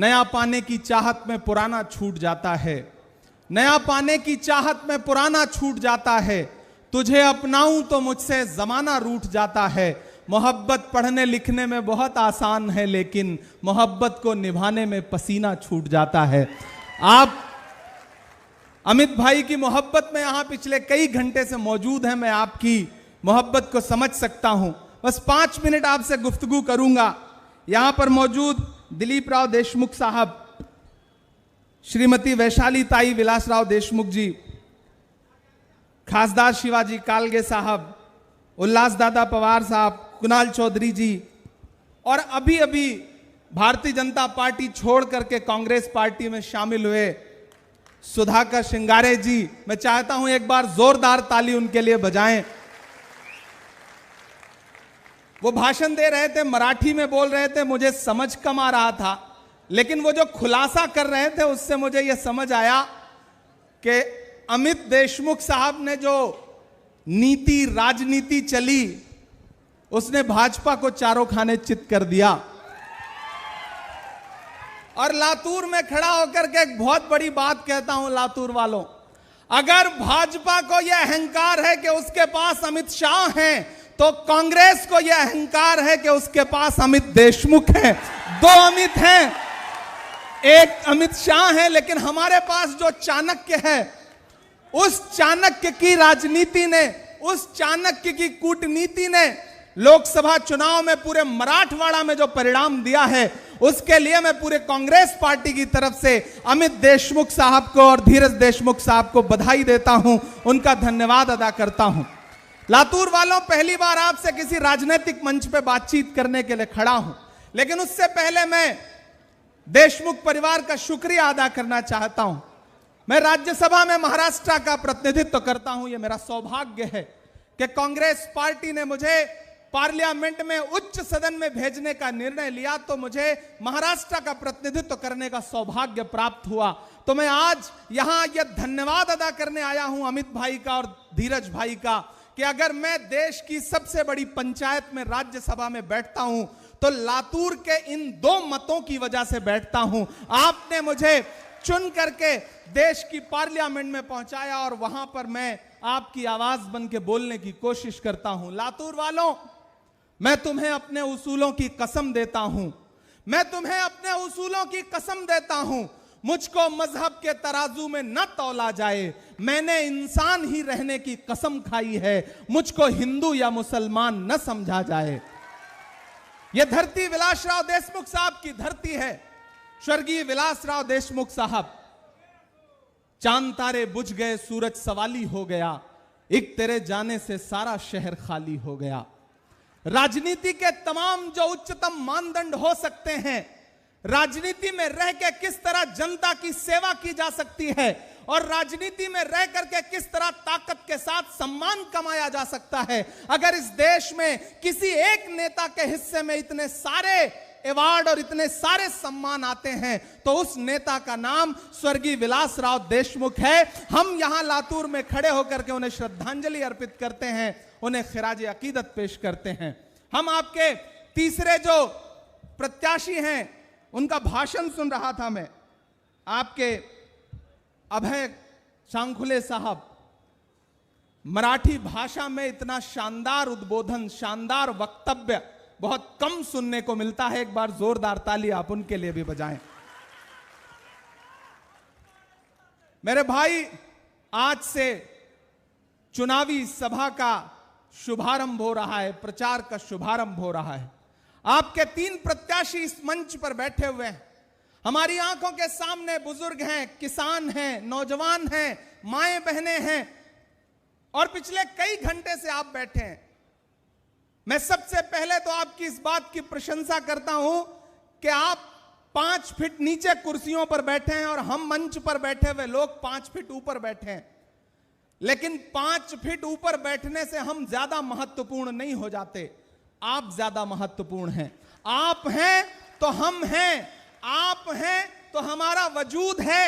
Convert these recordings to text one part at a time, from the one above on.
नया पाने की चाहत में पुराना छूट जाता है, नया पाने की चाहत में पुराना छूट जाता है। तुझे अपनाऊं तो मुझसे जमाना रूठ जाता है। मोहब्बत पढ़ने लिखने में बहुत आसान है, लेकिन मोहब्बत को निभाने में पसीना छूट जाता है। आप अमित भाई की मोहब्बत में यहां पिछले कई घंटे से मौजूद हैं। मैं आपकी मोहब्बत को समझ सकता हूं। बस 5 मिनट आपसे गुफ्तगू करूंगा। यहां पर मौजूद दिलीप राव देशमुख साहब, श्रीमती वैशाली ताई विलासराव देशमुख जी, खासदार शिवाजी कालगे साहब, उल्लास दादा पवार साहब, कुणाल चौधरी जी, और अभी अभी भारतीय जनता पार्टी छोड़ करके कांग्रेस पार्टी में शामिल हुए सुधाकर श्रृंगारे जी। मैं चाहता हूं एक बार जोरदार ताली उनके लिए बजाएं। वो भाषण दे रहे थे, मराठी में बोल रहे थे, मुझे समझ कम आ रहा था, लेकिन वो जो खुलासा कर रहे थे उससे मुझे यह समझ आया कि अमित देशमुख साहब ने जो नीति राजनीति चली उसने भाजपा को चारों खाने चित कर दिया। और लातूर में खड़ा होकर के एक बहुत बड़ी बात कहता हूं लातूर वालों, अगर भाजपा को यह अहंकार है कि उसके पास अमित शाह हैं, तो कांग्रेस को यह अहंकार है कि उसके पास अमित देशमुख हैं। 2 अमित हैं, एक अमित शाह है, लेकिन हमारे पास जो चाणक्य है, उस चाणक्य की राजनीति ने, उस चाणक्य की कूटनीति ने लोकसभा चुनाव में पूरे मराठवाड़ा में जो परिणाम दिया है, उसके लिए मैं पूरे कांग्रेस पार्टी की तरफ से अमित देशमुख साहब को और धीरज देशमुख साहब को बधाई देता हूं, उनका धन्यवाद अदा करता हूं। लातूर वालों, पहली बार आपसे किसी राजनीतिक मंच पे बातचीत करने के लिए खड़ा हूं, लेकिन उससे पहले मैं देशमुख परिवार का शुक्रिया अदा करना चाहता हूं। मैं राज्यसभा में महाराष्ट्र का प्रतिनिधित्व करता हूं। यह मेरा सौभाग्य है कि कांग्रेस पार्टी ने मुझे पार्लियामेंट में उच्च सदन में भेजने का निर्णय लिया, तो मुझे महाराष्ट्र का प्रतिनिधित्व करने का सौभाग्य प्राप्त हुआ। तो मैं आज यहां यह धन्यवाद अदा करने आया हूं अमित भाई का और धीरज भाई का, कि अगर मैं देश की सबसे बड़ी पंचायत में राज्यसभा में बैठता हूं तो लातूर के इन 2 मतों की वजह से बैठता हूं। आपने मुझे चुन करके देश की पार्लियामेंट में पहुंचाया और वहां पर मैं आपकी आवाज बन के बोलने की कोशिश करता हूं। लातूर वालों, मैं तुम्हें अपने उसूलों की कसम देता हूं, मैं तुम्हें अपने उसूलों की कसम देता हूं। मुझको मजहब के तराजू में न तौला जाए, मैंने इंसान ही रहने की कसम खाई है। मुझको हिंदू या मुसलमान न समझा जाए। यह धरती विलासराव देशमुख साहब की धरती है। स्वर्गीय विलासराव देशमुख साहब, चांद तारे बुझ गए, सूरज सवाली हो गया, एक तेरे जाने से सारा शहर खाली हो गया। राजनीति के तमाम जो उच्चतम मानदंड हो सकते हैं, राजनीति में रह के किस तरह जनता की सेवा की जा सकती है और राजनीति में रह करके किस तरह ताकत के साथ सम्मान कमाया जा सकता है, अगर इस देश में किसी एक नेता के हिस्से में इतने सारे अवार्ड और इतने सारे सम्मान आते हैं, तो उस नेता का नाम स्वर्गीय विलासराव देशमुख है। हम यहां लातूर में खड़े होकर के उन्हें श्रद्धांजलि अर्पित करते हैं, उन्हें खिराज अकीदत पेश करते हैं। हम आपके तीसरे जो प्रत्याशी हैं, उनका भाषण सुन रहा था मैं। आपके अभय सांखुले साहब, मराठी भाषा में इतना शानदार उद्बोधन, शानदार वक्तव्य बहुत कम सुनने को मिलता है। एक बार जोरदार ताली आप उनके लिए भी बजाएं। मेरे भाई, आज से चुनावी सभा का शुभारंभ हो रहा है, प्रचार का शुभारंभ हो रहा है। आपके 3 प्रत्याशी इस मंच पर बैठे हुए हैं। हमारी आंखों के सामने बुजुर्ग हैं, किसान हैं, नौजवान हैं, माएं बहनें हैं, और पिछले कई घंटे से आप बैठे हैं। मैं सबसे पहले तो आपकी इस बात की प्रशंसा करता हूं कि आप 5 फीट नीचे कुर्सियों पर बैठे हैं और हम मंच पर बैठे हुए लोग 5 फीट ऊपर बैठे हैं। लेकिन 5 फीट ऊपर बैठने से हम ज्यादा महत्वपूर्ण नहीं हो जाते, आप ज्यादा महत्वपूर्ण हैं। आप हैं तो हम हैं, आप हैं तो हमारा वजूद है।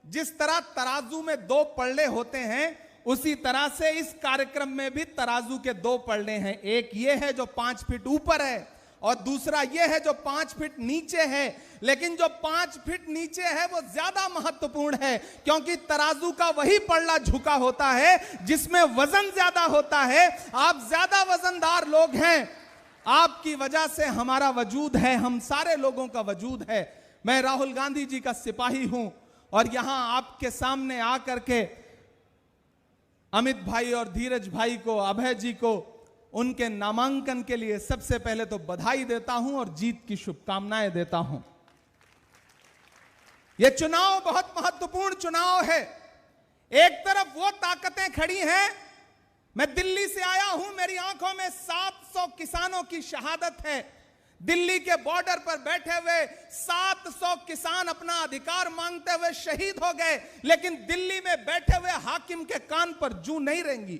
जिस तरह तराजू में 2 पल्ले होते हैं, उसी तरह से इस कार्यक्रम में भी तराजू के 2 पल्ले हैं। एक ये है जो 5 फीट ऊपर है, और दूसरा यह है जो 5 फीट नीचे है। लेकिन जो 5 फीट नीचे है वो ज्यादा महत्वपूर्ण है, क्योंकि तराजू का वही पल्ला झुका होता है जिसमें वजन ज्यादा होता है। आप ज्यादा वजनदार लोग हैं, आपकी वजह से हमारा वजूद है, हम सारे लोगों का वजूद है। मैं राहुल गांधी जी का सिपाही हूं और यहां आपके सामने आकर के अमित भाई और धीरज भाई को, अभय जी को उनके नामांकन के लिए सबसे पहले तो बधाई देता हूं और जीत की शुभकामनाएं देता हूं। यह चुनाव बहुत महत्वपूर्ण चुनाव है। एक तरफ वो ताकतें खड़ी हैं, मैं दिल्ली से आया हूं, मेरी आंखों में 700 किसानों की शहादत है। दिल्ली के बॉर्डर पर बैठे हुए 700 किसान अपना अधिकार मांगते हुए शहीद हो गए, लेकिन दिल्ली में बैठे हुए हाकिम के कान पर जूं नहीं रेंगी।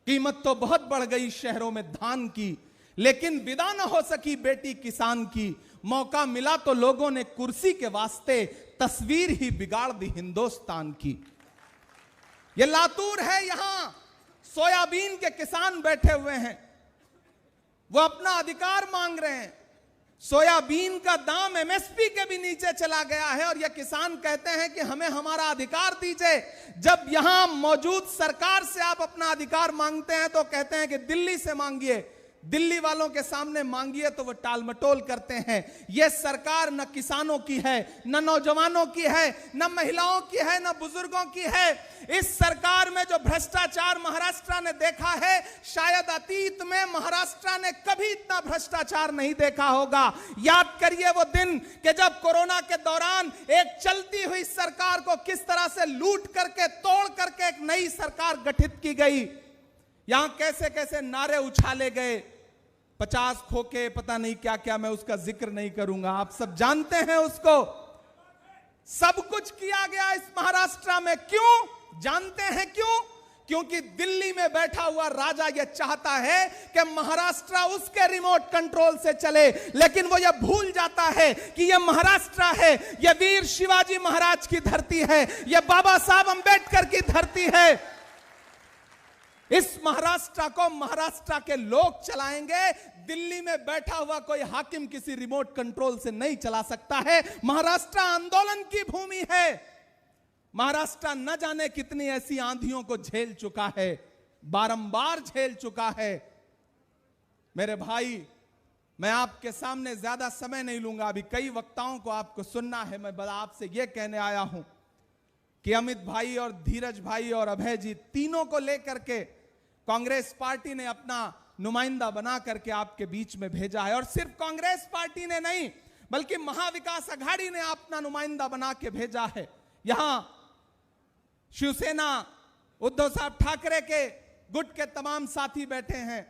कीमत तो बहुत बढ़ गई शहरों में धान की, लेकिन विदा न हो सकी बेटी किसान की। मौका मिला तो लोगों ने कुर्सी के वास्ते तस्वीर ही बिगाड़ दी हिंदुस्तान की। यह लातूर है, यहां सोयाबीन के किसान बैठे हुए हैं, वो अपना अधिकार मांग रहे हैं। सोयाबीन का दाम एमएसपी के भी नीचे चला गया है और ये किसान कहते हैं कि हमें हमारा अधिकार दीजिए। जब यहां मौजूद सरकार से आप अपना अधिकार मांगते हैं तो कहते हैं कि दिल्ली से मांगिए, दिल्ली वालों के सामने मांगिए तो वो टालमटोल करते हैं। यह सरकार न किसानों की है, न नौजवानों की है, न महिलाओं की है, न बुजुर्गों की है। इस सरकार में जो भ्रष्टाचार महाराष्ट्र ने देखा है, शायद अतीत में महाराष्ट्र ने कभी इतना भ्रष्टाचार नहीं देखा होगा। याद करिए वो दिन कि जब कोरोना के दौरान एक चलती हुई सरकार को किस तरह से लूट करके, तोड़ करके एक नई सरकार गठित की गई। यहां कैसे कैसे नारे उछाले गए, 50 खोखे, पता नहीं क्या क्या, मैं उसका जिक्र नहीं करूंगा, आप सब जानते हैं उसको। सब कुछ किया गया इस महाराष्ट्र में। क्यों? जानते हैं क्यों? क्योंकि दिल्ली में बैठा हुआ राजा यह चाहता है कि महाराष्ट्र उसके रिमोट कंट्रोल से चले, लेकिन वो यह भूल जाता है कि यह महाराष्ट्र है, यह वीर शिवाजी महाराज की धरती है, यह बाबा साहब अंबेडकर की धरती है। इस महाराष्ट्र को महाराष्ट्र के लोग चलाएंगे। दिल्ली में बैठा हुआ कोई हाकिम किसी रिमोट कंट्रोल से नहीं चला सकता है। महाराष्ट्र आंदोलन की भूमि है। महाराष्ट्र न जाने कितनी ऐसी आंधियों को झेल चुका है, बारंबार झेल चुका है। मेरे भाई, मैं आपके सामने ज्यादा समय नहीं लूंगा, अभी कई वक्ताओं को आपको सुनना है। मैं बड़ा आपसे यह कहने आया हूं कि अमित भाई और धीरज भाई और अभय जी, तीनों को लेकर के कांग्रेस पार्टी ने अपना नुमाइंदा बना करके आपके बीच में भेजा है। और सिर्फ कांग्रेस पार्टी ने नहीं, बल्कि महाविकास आघाड़ी ने अपना नुमाइंदा बना के भेजा है। यहां शिवसेना, उद्धव साहब ठाकरे के गुट के तमाम साथी बैठे हैं,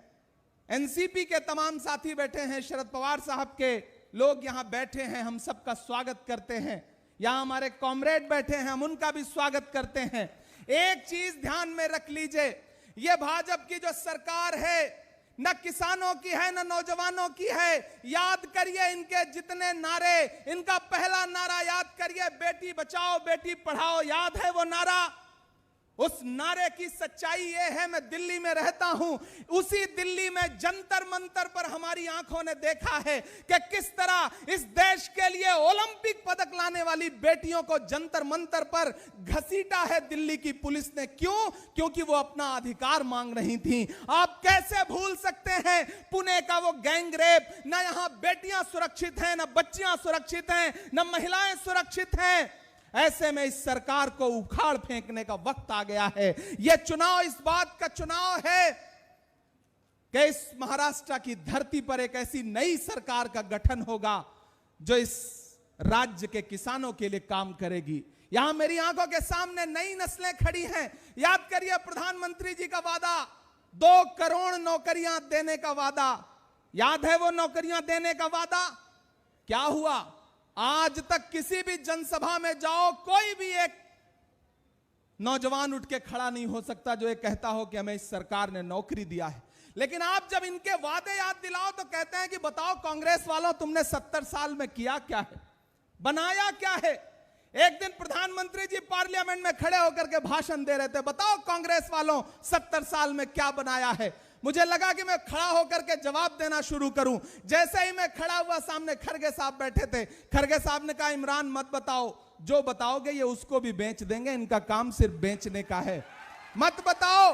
एनसीपी के तमाम साथी बैठे हैं, शरद पवार साहब के लोग यहां बैठे हैं। हम सबका स्वागत करते हैं। यहां हमारे कॉमरेड बैठे हैं, हम उनका भी स्वागत करते हैं। एक चीज ध्यान में रख लीजिए, यह भाजपा की जो सरकार है न किसानों की है न नौजवानों की है। याद करिए इनके जितने नारे, इनका पहला नारा याद करिए, बेटी बचाओ बेटी पढ़ाओ। याद है वो नारा? उस नारे की सच्चाई ये है, मैं दिल्ली में रहता हूं, उसी दिल्ली में जंतर मंतर पर हमारी आंखों ने देखा है कि किस तरह इस देश के लिए ओलंपिक पदक लाने वाली बेटियों को जंतर मंतर पर घसीटा है दिल्ली की पुलिस ने। क्यों? क्योंकि वो अपना अधिकार मांग रही थी। आप कैसे भूल सकते हैं पुणे का वो गैंग रेप? ना यहां बेटियां सुरक्षित हैं, ना बच्चियां सुरक्षित हैं, ना महिलाएं सुरक्षित हैं। ऐसे में इस सरकार को उखाड़ फेंकने का वक्त आ गया है। यह चुनाव इस बात का चुनाव है कि इस महाराष्ट्र की धरती पर एक ऐसी नई सरकार का गठन होगा जो इस राज्य के किसानों के लिए काम करेगी। यहां मेरी आंखों के सामने नई नस्लें खड़ी हैं। याद करिए प्रधानमंत्री जी का वादा, 2 करोड़ नौकरियां देने का वादा। याद है वो नौकरियां देने का वादा? क्या हुआ? आज तक किसी भी जनसभा में जाओ, कोई भी एक नौजवान उठ के खड़ा नहीं हो सकता जो ये कहता हो कि हमें इस सरकार ने नौकरी दिया है। लेकिन आप जब इनके वादे याद दिलाओ तो कहते हैं कि बताओ कांग्रेस वालों, तुमने 70 साल में किया क्या है, बनाया क्या है। एक दिन प्रधानमंत्री जी पार्लियामेंट में खड़े होकर के भाषण दे रहे थे, बताओ कांग्रेस वालों 70 साल में क्या बनाया है। मुझे लगा कि मैं खड़ा होकर के जवाब देना शुरू करूं। जैसे ही मैं खड़ा हुआ, सामने खरगे साहब बैठे थे। खरगे साहब ने कहा, इमरान मत बताओ, जो बताओगे ये उसको भी बेच देंगे, इनका काम सिर्फ बेचने का है, मत बताओ।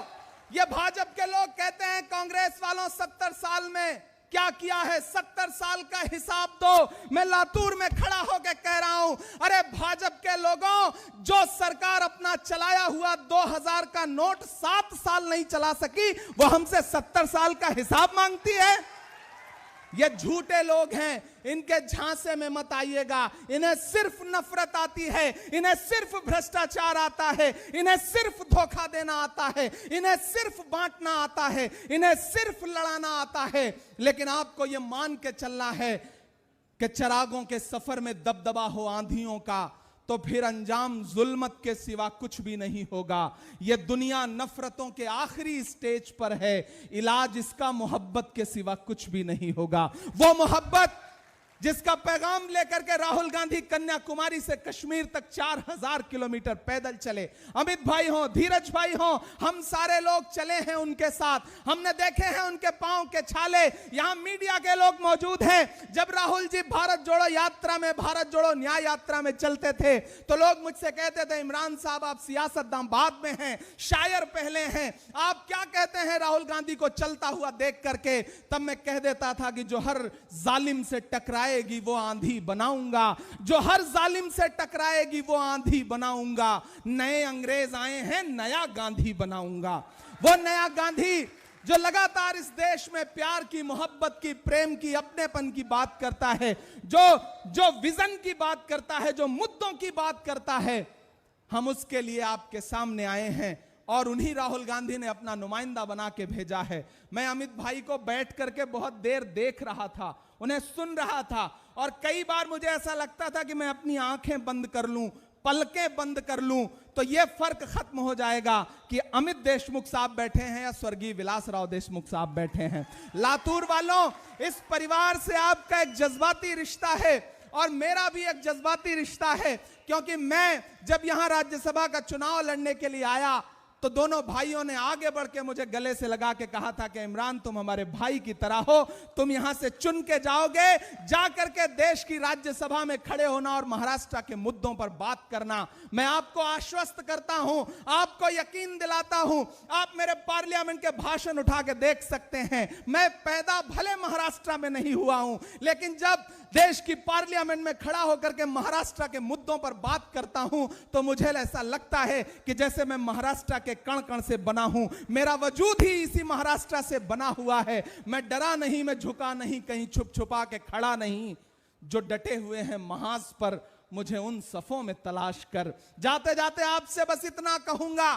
ये भाजपा के लोग कहते हैं कांग्रेस वालों 70 साल में क्या किया है, 70 साल का हिसाब दो। मैं लातूर में खड़ा होकर कह रहा हूं, अरे भाजपा के लोगों, जो सरकार अपना चलाया हुआ 2000 का नोट 7 साल नहीं चला सकी, वो हमसे 70 साल का हिसाब मांगती है। ये झूठे लोग हैं, इनके झांसे में मत आइएगा। इन्हें सिर्फ नफरत आती है, इन्हें सिर्फ भ्रष्टाचार आता है, इन्हें सिर्फ धोखा देना आता है, इन्हें सिर्फ बांटना आता है, इन्हें सिर्फ लड़ाना आता है। लेकिन आपको यह मान के चलना है कि चिरागों के सफर में दबदबा हो आंधियों का, तो फिर अंजाम जुल्मत के सिवा कुछ भी नहीं होगा। यह दुनिया नफरतों के आखिरी स्टेज पर है, इलाज इसका मोहब्बत के सिवा कुछ भी नहीं होगा। वो मोहब्बत जिसका पैगाम लेकर के राहुल गांधी कन्याकुमारी से कश्मीर तक 4000 किलोमीटर पैदल चले। अमित भाई हो, धीरज भाई हो, हम सारे लोग चले हैं उनके साथ। हमने देखे हैं उनके पांव के छाले। यहां मीडिया के लोग मौजूद हैं। जब राहुल जी भारत जोड़ो यात्रा में, भारत जोड़ो न्याय यात्रा में चलते थे, तो लोग मुझसे कहते थे, इमरान साहब आप सियासतदान बाद में हैं, शायर पहले हैं, आप क्या कहते हैं राहुल गांधी को चलता हुआ देख करके। तब मैं कह देता था कि जो हर जालिम से टकराए वो आंधी बनाऊंगा, जो हर जालिम से टकराएगी वो आंधी बनाऊंगा। नए अंग्रेज आए हैं, नया गांधी बनाऊंगा। वो नया गांधी जो लगातार इस देश में प्यार की, मोहब्बत की, प्रेम की, अपनेपन की बात करता है, जो विजन की बात करता है, जो मुद्दों की बात करता है, हम उसके लिए आपके सामने आए हैं। और उन्हीं राहुल गांधी ने अपना नुमाइंदा बना के भेजा है। मैं अमित भाई को बैठ करके बहुत देर देख रहा था, उन्हें सुन रहा था, और कई बार मुझे ऐसा लगता था कि मैं अपनी आंखें बंद कर लूं, पलकें बंद कर लूं, तो यह फर्क खत्म हो जाएगा कि अमित देशमुख साहब बैठे हैं या स्वर्गीय विलासराव देशमुख साहब बैठे हैं। लातूर वालों, इस परिवार से आपका एक जज्बाती रिश्ता है और मेरा भी एक जज्बाती रिश्ता है, क्योंकि मैं जब यहां राज्यसभा का चुनाव लड़ने के लिए आया तो दोनों भाइयों ने आगे बढ़ के मुझे गले से लगा के कहा था कि इमरान तुम हमारे भाई की तरह हो, तुम यहां से चुन के जाओगे, जाकर के देश की राज्यसभा में खड़े होना और महाराष्ट्र के मुद्दों पर बात करना। मैं आपको आश्वस्त करता हूं, आपको यकीन दिलाता हूं, आप मेरे पार्लियामेंट के भाषण उठा के देख सकते हैं। मैं पैदा भले महाराष्ट्र में नहीं हुआ हूं, लेकिन जब देश की पार्लियामेंट में खड़ा होकर के महाराष्ट्र के मुद्दों पर बात करता हूं तो मुझे ऐसा लगता है कि जैसे मैं महाराष्ट्र के कण कण से बना हूं, मेरा वजूद ही इसी महाराष्ट्र से बना हुआ है। मैं डरा नहीं, मैं झुका नहीं, कहीं छुप छुपा के खड़ा नहीं। जो डटे हुए हैं महाज पर, मुझे उन सफों में तलाश कर। जाते जाते आपसे बस इतना कहूंगा,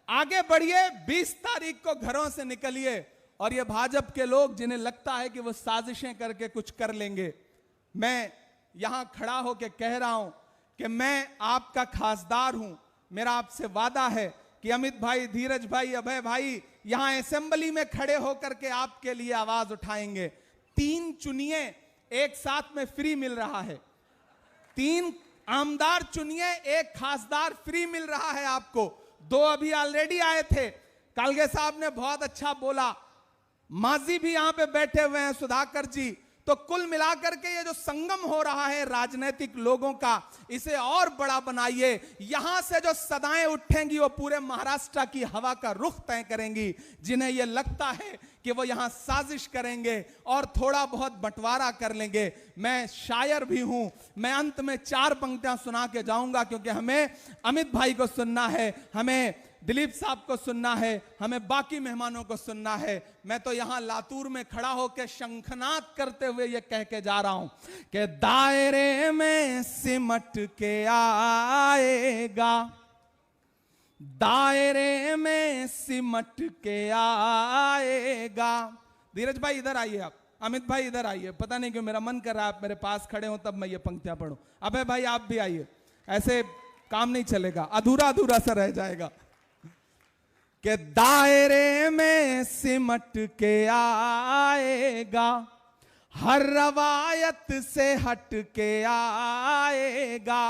आगे बढ़िए, 20 तारीख को घरों से निकलिए। और ये भाजपा के लोग जिन्हें लगता है कि वो साजिशें करके कुछ कर लेंगे, मैं यहां खड़ा होकर कह रहा हूं कि मैं आपका खासदार हूं। मेरा आपसे वादा है कि अमित भाई, धीरज भाई, अभय भाई यहां असेंबली में खड़े होकर के आपके लिए आवाज उठाएंगे। 3 चुनिए, एक साथ में फ्री मिल रहा है। 3 आमदार चुनिए, एक खासदार फ्री मिल रहा है आपको। 2 अभी ऑलरेडी आए थे। कालगे साहब ने बहुत अच्छा बोला, माजी भी यहां पे बैठे हुए हैं, सुधाकर जी। तो कुल मिलाकर के ये जो संगम हो रहा है राजनीतिक लोगों का, इसे और बड़ा बनाइए। यहां से जो सदाएं उठेंगी वो पूरे महाराष्ट्र की हवा का रुख तय करेंगी। जिन्हें यह लगता है कि वो यहां साजिश करेंगे और थोड़ा बहुत बंटवारा कर लेंगे, मैं शायर भी हूं। मैं अंत में 4 पंक्तियां सुना के जाऊंगा, क्योंकि हमें अमित भाई को सुनना है, हमें दिलीप साहब को सुनना है, हमें बाकी मेहमानों को सुनना है। मैं तो यहां लातूर में खड़ा होकर शंखनाद करते हुए ये कह के जा रहा हूं कि दायरे में सिमट के आएगा, दायरे में सिमट के आएगा। धीरज भाई इधर आइए, आप अमित भाई इधर आइए। पता नहीं क्यों मेरा मन कर रहा है आप मेरे पास खड़े हो तब मैं ये पंक्तियां पढ़ूं। अबे भाई आप भी आइए, ऐसे काम नहीं चलेगा, अधूरा अधूरा सा रह जाएगा। कि दायरे में सिमट के आएगा, हर रवायत से हट के आएगा,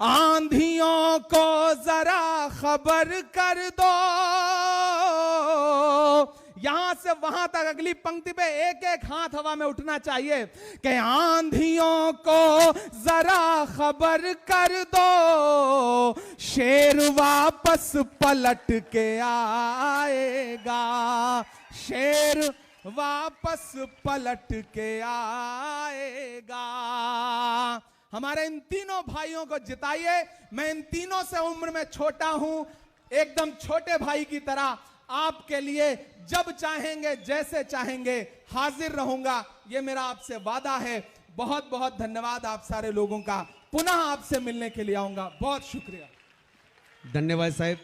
आंधियों को जरा खबर कर दो, यहां से वहां तक अगली पंक्ति पे एक एक हाथ हवा में उठना चाहिए कि आंधियों को जरा खबर कर दो, शेर वापस पलट के आएगा, शेर वापस पलट के आएगा। हमारे इन तीनों भाइयों को जिताइए। मैं इन तीनों से उम्र में छोटा हूं, एकदम छोटे भाई की तरह आपके लिए जब चाहेंगे जैसे चाहेंगे हाजिर रहूंगा, यह मेरा आपसे वादा है। बहुत बहुत धन्यवाद आप सारे लोगों का। पुनः आपसे मिलने के लिए आऊंगा। बहुत शुक्रिया। धन्यवाद साहेब।